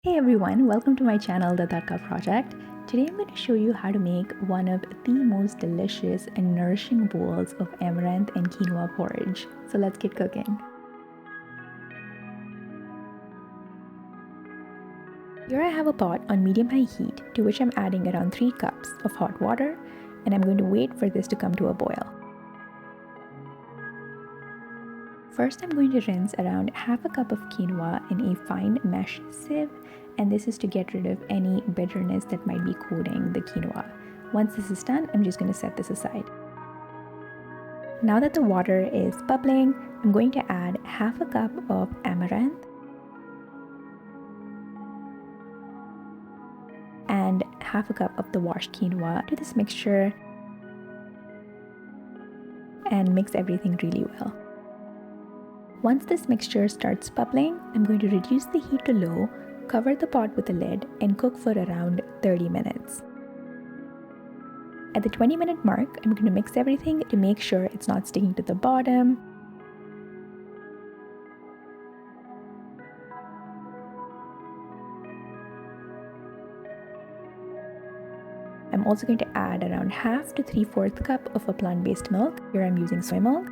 Hey everyone, welcome to my channel, The Tadka Project. Today I'm going to show you how to make one of the most delicious and nourishing bowls of amaranth and quinoa porridge. So let's get cooking. Here I have a pot on medium-high heat to which I'm adding around 3 cups of hot water, and I'm going to wait for this to come to a boil. First, I'm going to rinse around half a cup of quinoa in a fine mesh sieve, and this is to get rid of any bitterness that might be coating the quinoa. Once this is done, I'm just going to set this aside. Now that the water is bubbling, I'm going to add half a cup of amaranth and half a cup of the washed quinoa to this mixture and mix everything really well. Once this mixture starts bubbling, I'm going to reduce the heat to low, cover the pot with a lid, and cook for around 30 minutes. At the 20-minute mark, I'm going to mix everything to make sure it's not sticking to the bottom. I'm also going to add around half to 3/4 cup of a plant-based milk. Here I'm using soy milk.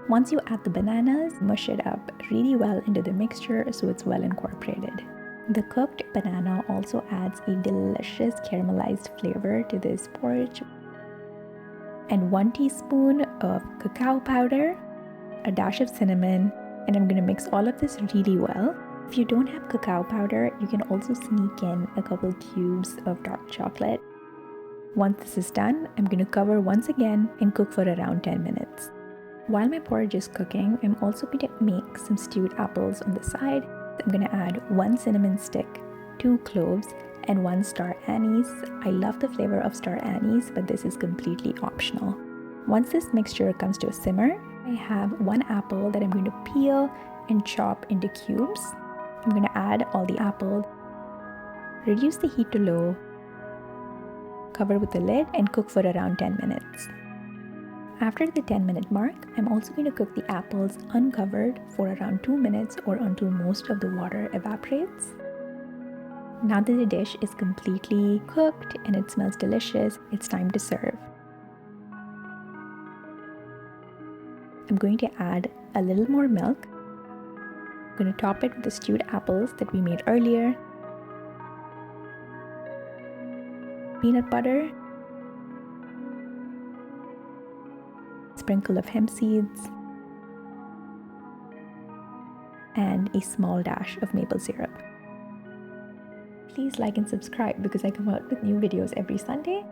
Once you add the bananas, mush it up really well into the mixture so it's well incorporated. The cooked banana also adds a delicious caramelized flavor to this porridge. And 1 teaspoon of cacao powder, a dash of cinnamon, and I'm going to mix all of this really well. If you don't have cacao powder, you can also sneak in a couple cubes of dark chocolate. Once this is done, I'm going to cover once again and cook for around 10 minutes. While my porridge is cooking, I'm also going to make some stewed apples on the side. I'm going to add 1 cinnamon stick, 2 cloves, and 1 star anise. I love the flavor of star anise, but this is completely optional. Once this mixture comes to a simmer, I have 1 apple that I'm going to peel and chop into cubes. I'm going to add all the apple, reduce the heat to low, cover with the lid, and cook for around 10 minutes. After the 10-minute mark, I'm also going to cook the apples uncovered for around 2 minutes or until most of the water evaporates. Now that the dish is completely cooked and it smells delicious, it's time to serve. I'm going to add a little more milk. I'm going to top it with the stewed apples that we made earlier, peanut butter, sprinkle of hemp seeds, and a small dash of maple syrup. Please like and subscribe because I come out with new videos every Sunday.